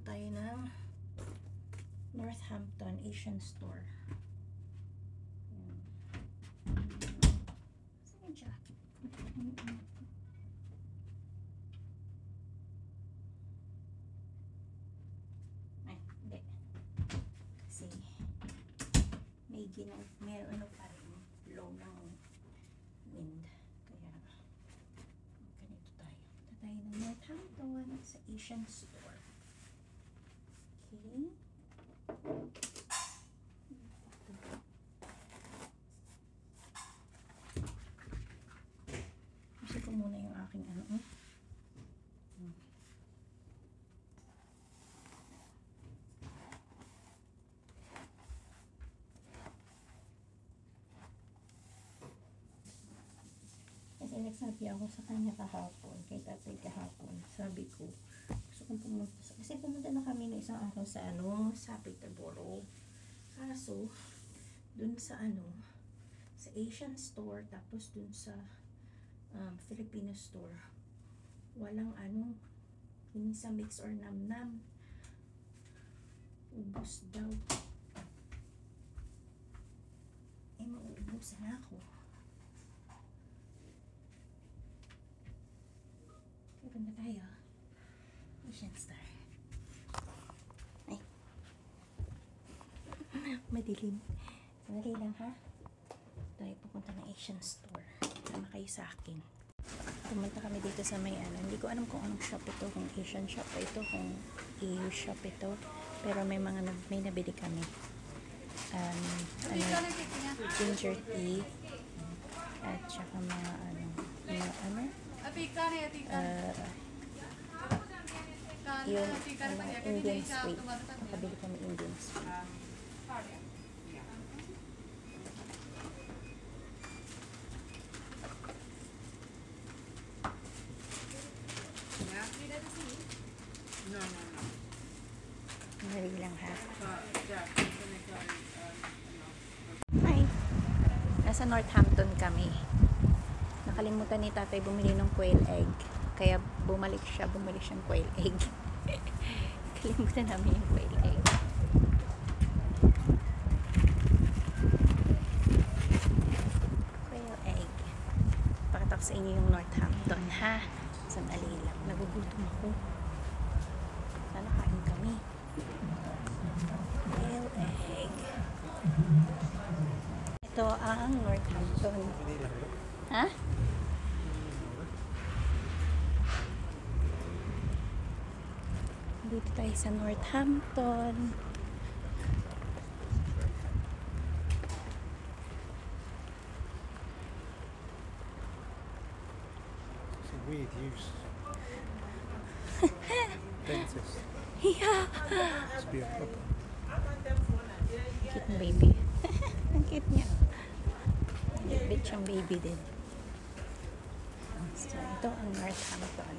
tayo ng Northampton Asian Store. Saan yung jacket? Ay, hindi. Kasi may ano pa rin, low ng wind. Kaya ganito tayo. Punta tayo ng Northampton sa Asian Store. Okay. Gusto ko muna yung aking ano. Kasi nagsabi ako sa kanya kahapon, kay tatay kahapon. Sabi ko, gusto kong pumunta. Kasi pumunta na kami na isang araw sa sa Peterborough. Kaso, dun sa sa Asian Store, tapos dun sa Filipino Store, walang hindi sa mix or nam-nam. Ubus daw. Eh, mauubusan ako. Punta tayo. Asian Store. Ay. Madilim. Sandali lang ha. Tayo pupunta ng Asian Store. Sama kayo sa akin. Pumunta kami dito sa may hindi ko alam kung anong shop ito. Kung Asian shop pa ito. Kung EU shop ito. Pero may nabili kami. Ginger tea. At saka mga yung Indian sweet. Nakabili kami Indian sweet. Dali lang ha. Hi. Nasa Northampton kami. Nakalimutan ni tatay bumili ng quail egg. Kaya bumalik siyang quail egg. Kalimutan namin yung quail egg. Quail egg. Pakita ko sa inyo yung Northampton ha. Sandali lang. Nagugutom ako. Sana kain kami. Quail egg. Ito ang Northampton. Ha? Dito tayo sa Northampton. It's a weird use. Dentist. Yeah. It's beautiful. Cute na baby. Ang cute niya. Bit siyang baby din. So, ito ang Northampton.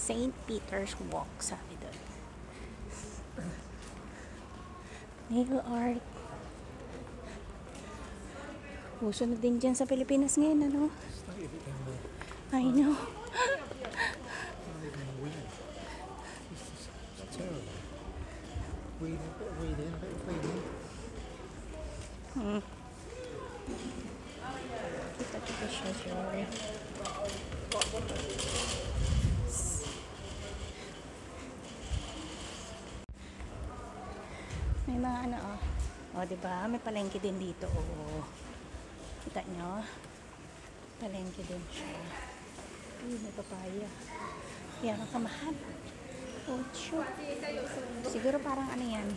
St. Peter's Walk, sabi doon. Nail art. Uso na din dyan sa Pilipinas ngayon, ano? I know. It's terrible. Weed in, bit of weed in, bit of weed in. Kita siya jewelry. May mga diba? May palengke din dito, Kita nyo? Palengke din siya. May papaya. Kaya makamahal. 8. Siguro parang yan?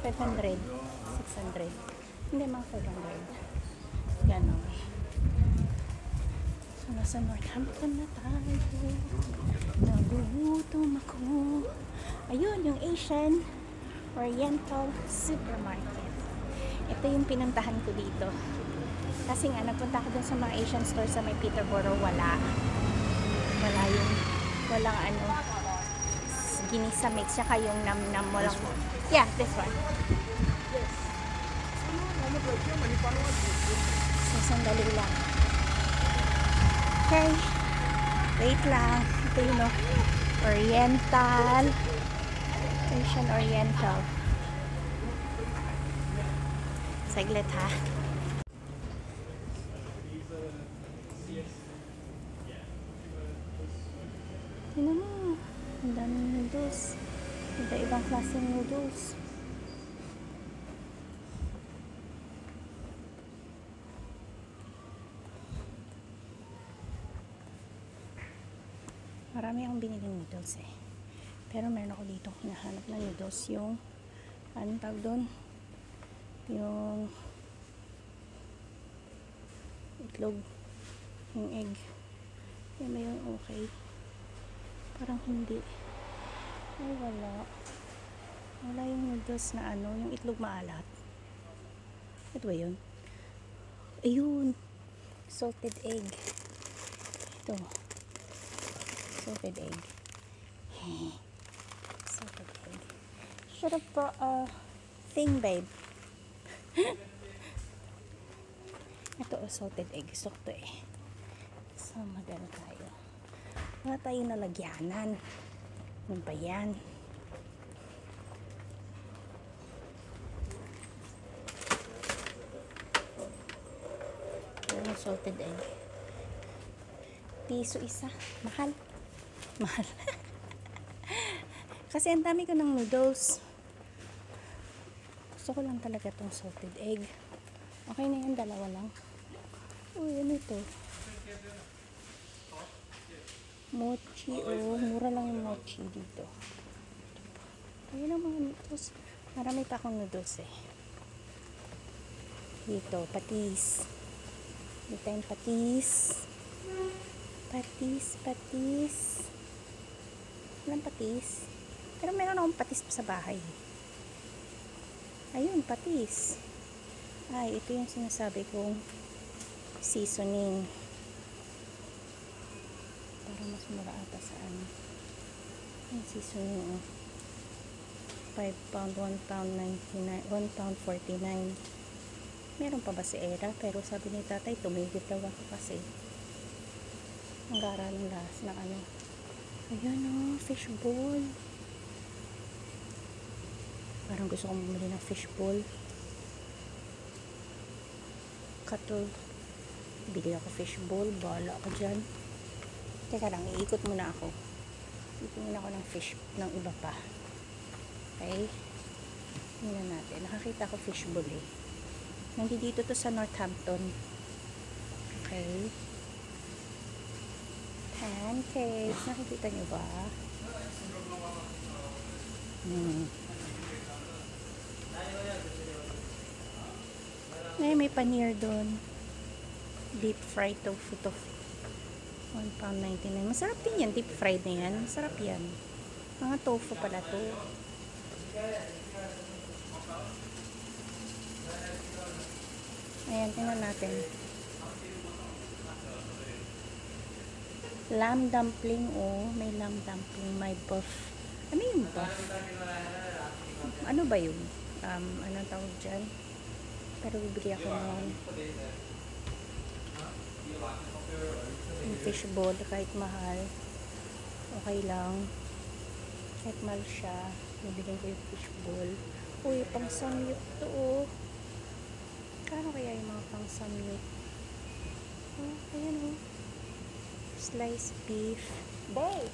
500. 600. Hindi, mga 500. Ganon. So, nasa Northampton na tayo. Nagugutom ako. Ayun, yung Asian Oriental Supermarket. Ito yung pinuntahan ko dito. Kasi nga, nagpunta ako dun sa mga Asian store sa may Peterborough. Walang ginisa mix. Tsaka yung nam-nam mo lang. Yeah, this one. So, sandali lang. Okay. Wait lang. Ito yun, Oriental. Asian Oriental. Saglit ha. Tingnan mo. Ang daming noodles. Iba-ibang klaseng noodles. Marami akong biniling noodles eh. Pero meron ako dito hinahanap na noodles. Yung, anong tawag doon? Yung itlog. Yung egg. Yan ba yung okay? Parang hindi. Ay, wala. Wala yung noodles na ano, yung itlog maalat. Ito ba yun? Ayun. Salted egg. Ito. Salted egg. Salted egg. Should have brought a thing, babe. Ito, salted egg. Gusto ko to eh. So, magano tayo. Wala tayong nalagyanan. Ano ba yan? Ano yung salted egg? Piso isa. Mahal. Mahal. Kasi ang dami ko ng noodles. Gusto ko lang talaga tong salted egg. Okay na yan, dalawa lang. Uy, ano ito? Mochi, oh. Mura lang yung mochi dito. Ayun ang mga noodles. Marami pa akong noodles eh. Dito, patis. Dito yung patis. Patis. Walang patis. Pero meron akong patis sa bahay. Ayun, patis. Ay, ito yung sinasabi kong seasoning. Para mas mura ata sa ano. Yung seasoning, oh. 5 pound, 1 pound 99, 1 pound 49. Meron pa ba si Era? Pero sabi ni tatay, tumigil daw ako kasi ang gara ng las ng ano. Ayan, oh, fishball. Parang gusto kong bumili ng fishball. Katol. Bili ako fishball. Bahala ako dyan. Teka lang, iikot muna ako. Itingin ako ng fish, ng iba pa. Okay? Tingnan natin. Nakakita ko fishball eh. Nandito to sa Northampton. Okay. Pancakes. Nakikita nyo ba? May paneer doon. Deep fried tofu to. 1 pound 99. Masarap din yan. Deep fried na yan. Masarap yan. Mga tofu pala to. Ayan, tingnan natin. Lamb dumpling, oh. May lamb dumpling. May buff. Ano yung buff? Ano ba yun? Anong tawag dyan? Pero bibili ako ng yung fishball. Kahit mahal, okay lang. Kahit mahal siya, bibigyan ko yung fishball. Uy, pang samyup to, oh. Kano kaya yung mga pang samyup? Oh, ayan, oh. Sliced beef. Bay!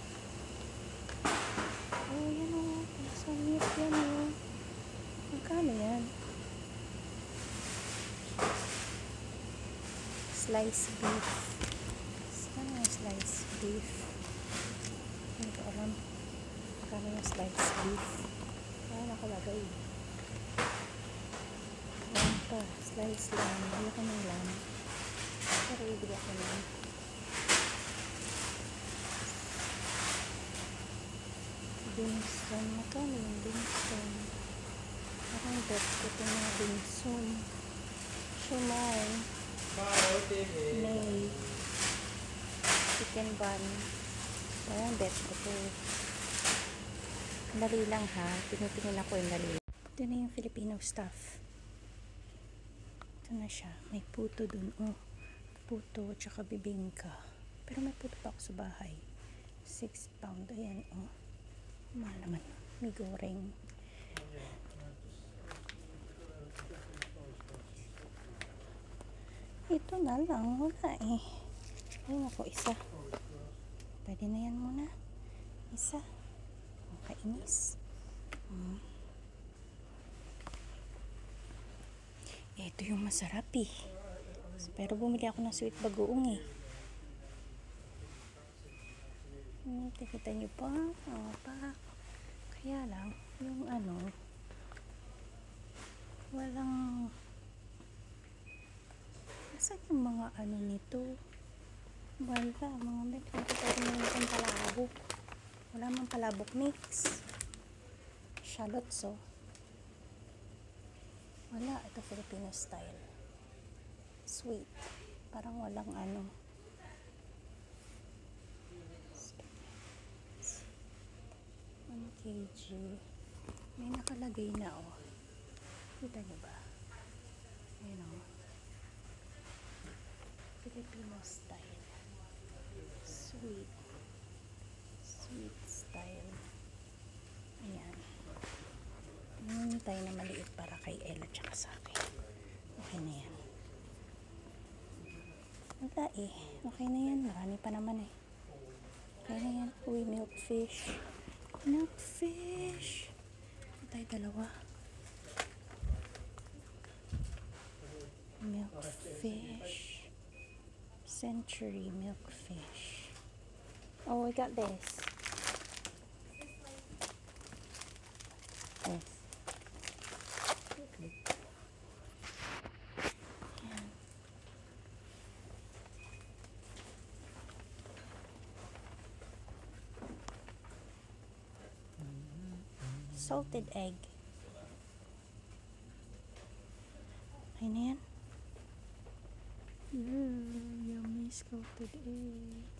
Oh, ayan, oh. Pang samyup yan, oh. Magkano yan? Sliced beef. Saan yung sliced beef? Hindi ko alam. Magkano yung sliced beef? Ah, nakalagay. Ayan pa. Sliced lamb. Hindi ko ng lamb. Pero ibili ako ng dimsum. Magkano yung dimsum? Parang bet ko ito mga dimsum. Shumai. May chicken bun. Parang bet ko ito. Dali lang ha. Tinitingin ako yung dali. Ito na yung Filipino stuff. Ito na siya. May puto dun. Oh. Puto tsaka bibingka. Pero may puto pa ako sa bahay. 6 pound. Ayan, oh. Mahal naman. May goreng. Ito na lang. Wala eh. Ayun ako, isa. Pwede na yan muna. Isa. Ang kainis. Ito yung masarap eh. Pero bumili ako ng sweet bagoong eh. Kita nyo pa? O, pa. Kaya lang, yung ano, walang, nasaan yung mga ano nito? Wala, mga bet. Hindi tayo yung palabok. Wala mang palabok mix. Shallots, oh. Wala, ito Filipino style. Sweet. Parang walang ano. 1 kg. May nakalagay na, oh. Kita niyo ba? Ayan, oh. Filipino style. Sweet. Sweet style. Ayan. Ngayon tayo na maliit para kay Ella tsaka sa akin. Okay na yan. Wala eh. Okay na yan. Marami pa naman eh. Okay na yan. Uy, milkfish. Milkfish. Tayo dalawa. Milkfish. Century milkfish. Oh, we got this. Yes. Salted egg. Okay na yan. Yummy salted egg.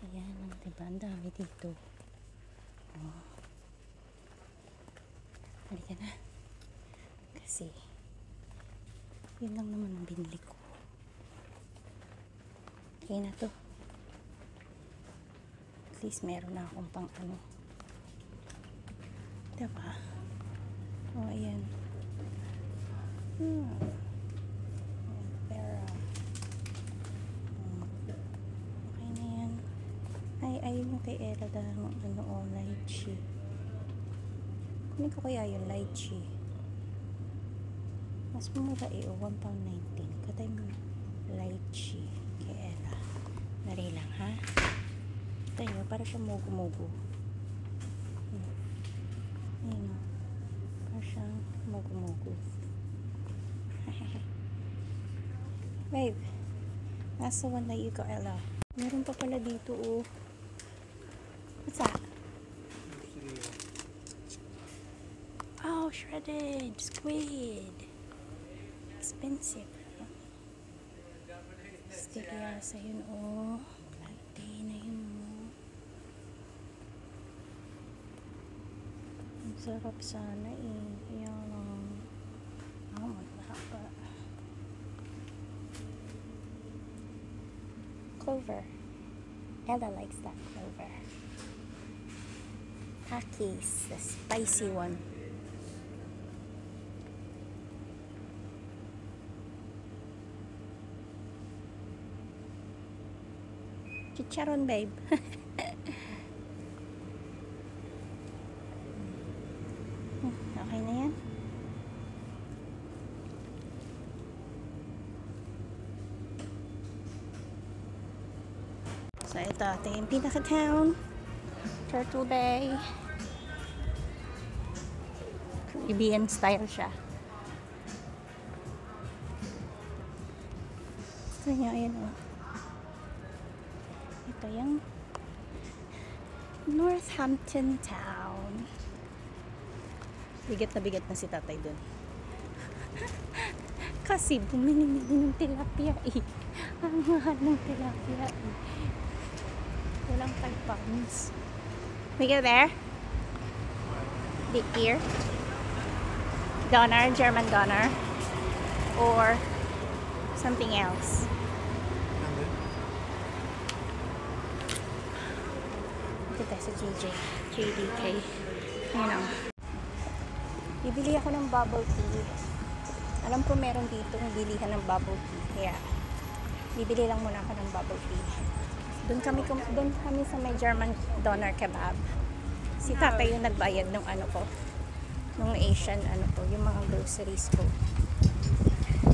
Ayan, diba? Ang dami dito. Oh. Halika na. Kasi, yun lang naman ang binili ko. Okay na to. At least meron na akong pang ano. Diba? Oh, ayan. Pera. Okay na yan. Ay, ayun yung kay Ella dahil ano, oh, lychee. Kunin ko kaya yung lychee. Mas mura eh, oh, £1.19. Katay mo lychee kay Ella. Dari lang, ha? Tayo, para siya mugu-mugu. Ayun, oh. Para siyang mugu-mugu. Babe, that's the one that you got, Ella. Meron pa pala dito, oh. What's that? Oh, shredded squid. Expensive. Stiliasa yun, oh. Plantain na yun, oh. Ang sarap sana, eh. Yan. Oh, mahaba. Clover. Ella likes that clover. Takis, the spicy one. Chicharon, babe. Okay na yan. So, ito ating pinaka-town. Turtle Bay. Caribbean style siya. So, ayan o. Ito yung Northampton Town. Bigat na si tatay dun. Kasi bumili ng tilapia eh. Ang mahal ng tilapia eh. Walang 5 pounds. We go there? Big ear? Doner, German doner? Or something else? tayo sa JDK. Ayan o. Bibili ako ng bubble tea. Alam ko meron dito ng bilihan ng bubble tea. Kaya, bibili lang muna ako ng bubble tea. Doon kami sa may German doner kebab. Si tatay yung nagbayad ng ano ko. Nung Asian ano ko, yung mga groceries ko.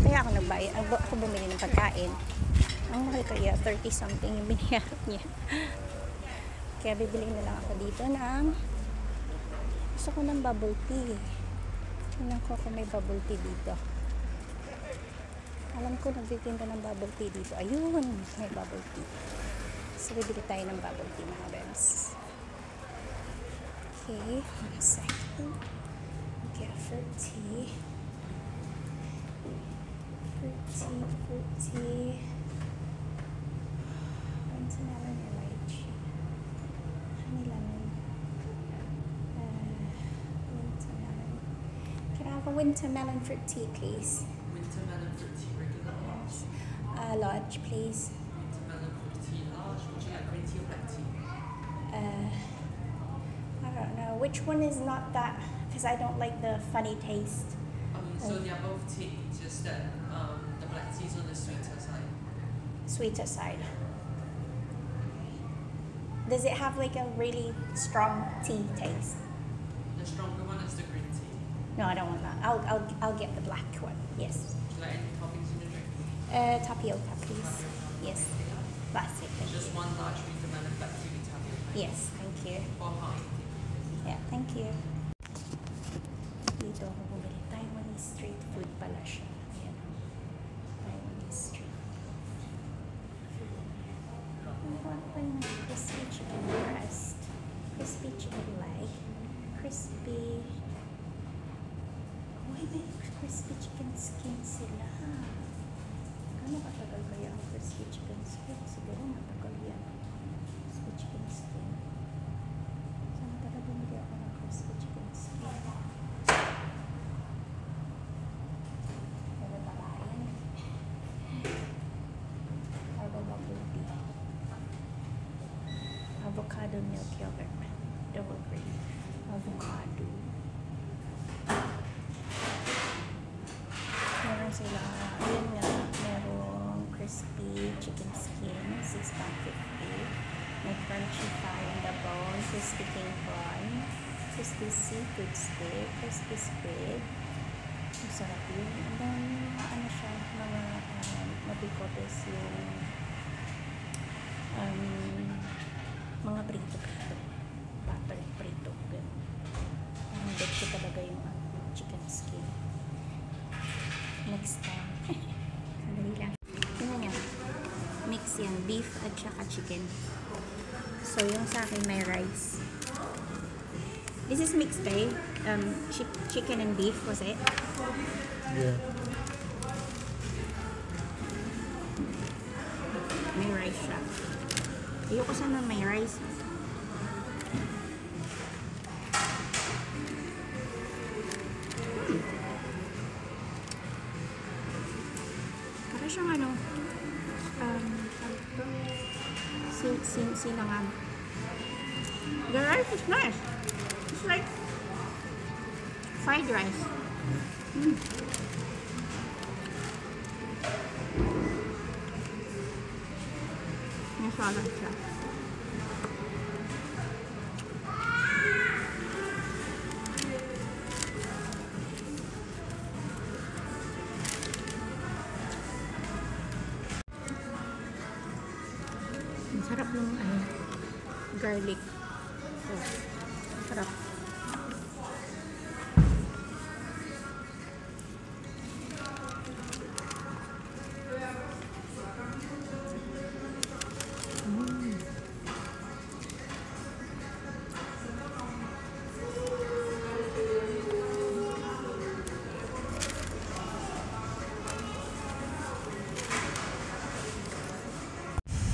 Kaya ako nagbayad. Ako bumili ng pagkain. Ang mahal kaya, 30 something yung biniyaran niya. Kaya bibili na lang ako dito ng gusto ko ng bubble tea. Tingnan ko kung may bubble tea dito. Alam ko nagtitinda ng bubble tea dito. Ayun, may bubble tea. So bibili tayo ng bubble tea mga bebs. Okay, 1 second. Okay, fruit tea. Fruit tea. Watermelon or lychee. Honey lemon. Watermelon. Can I have a watermelon fruit tea, please? Watermelon fruit tea regular large. Large, please. Watermelon fruit tea large. Would you like green tea or black tea? I don't know. Which one is not that? Because I don't like the funny taste. So they are both tea, just that the black tea is on the sweeter side. Sweeter side. Does it have like a really strong tea taste? The stronger one is the green tea. No, I don't want that. I'll get the black one. Yes. Would you like any toppings in your drink? Tapioca, please. Yes. Classic. Thank Just you. one large watermelon black tea with tapioca. Yes, thank you. Or hot tea. Yeah, thank you. Dito ako bumili. Taiwanese street food pala siya. Ayan. Taiwanese street food. I want one crispy chicken breast. Crispy chicken leg. Crispy... Uy, may crispy chicken skin sila. Ano katagal kaya ang crispy chicken skin? Siguro matagal yan. Crispy chicken skin. Saan talaga bumili ako ng crispy chicken skin? Pero babae yan. Herbal bubble tea. Avocado milk yogurt. Double cream. Avocado. Meron sila, ayun nga, merong crispy chicken skin, £6.50. May crunchy thigh in the bone, crispy king prawn, crispy seafood stick, crispy squid. Ang sarap yun. And then, ano siya, mga mabikotes yung mga prito-prito. Butter prito. Ganun. Ang bet ko talaga yung chicken skin. Next time. Sandali lang. Tingnan nyo. Mix yan. Beef at saka chicken. So, yung sa akin may rice. This is mixed pay. Chicken and beef, was it? Yeah. May rice siya. Ayoko sana may rice. Para siyang ano, sinangag. The rice is nice. It's like fried rice. May salad siya. Sarap ng garlic. Oh, sarap.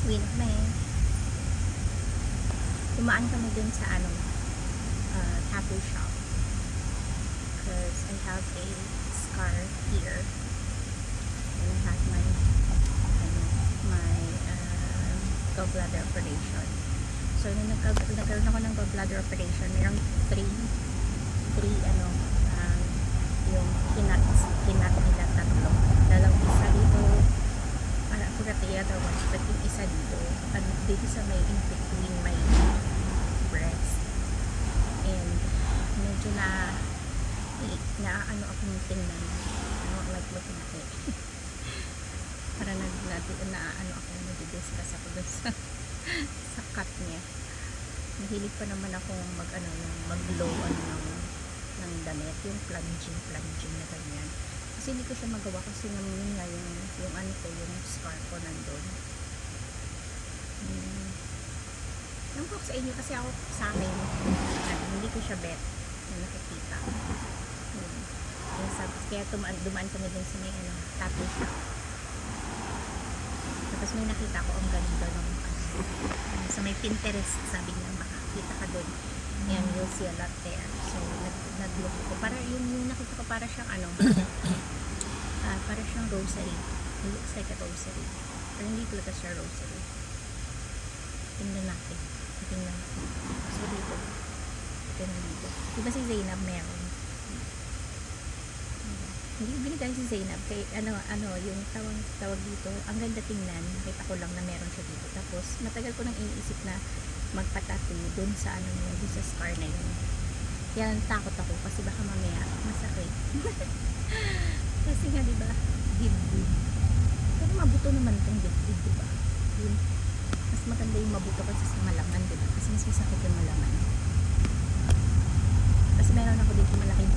Win na eh. Dumaan kami dun sa tattoo shop because I have a scar here and I had my gallbladder operation, So, nung nagkaroon ako ng bladder operation, mayroong three ano, yung kinat nila tatlo. Dalawang isa dito, para forgot the other one, but yung isa dito, dito sa may in between my breast. And medyo na ano akong tingnan. I don't like looking at it. Para ano ako, nag-discuss ako dun sa cut niya. Mahilig pa naman akong mag-blow ng damit, yung plunging na ganyan. Kasi hindi ko siya magawa kasi naman nga yung ano ko, yung scar ko nandun. Yung ko sa inyo kasi ako sa akin, hindi ko siya bet na nakikita. Kaya dumaan kami dun sa may tattoo shop. Tapos may nakita ko ang ganda ng sa may Pinterest, sabi niya makakita ka dun. Yan, you'll see a lot there. So, nag-look ko. Para yung nakita ko para siyang para siyang rosary. It looks like a rosary. Pero hindi talaga siya rosary. Tingnan natin. So, dito. Tingnan dito. Diba si Zainab meron? Hindi binigay si Zainab kay yung tawag dito, ang ganda tingnan, nakita ko lang na meron siya dito. Tapos matagal ko nang iniisip na magpa-tattoo doon sa doon sa scar na yun. Kaya takot ako kasi baka mamaya masakit. Kasi nga diba, dibdib. Pero mabuto naman itong dibdib, diba? Yun. Mas maganda yung mabuto kasi sa malaman, diba? Kasi mas masakit yung malaman. Kasi meron ako dito malaking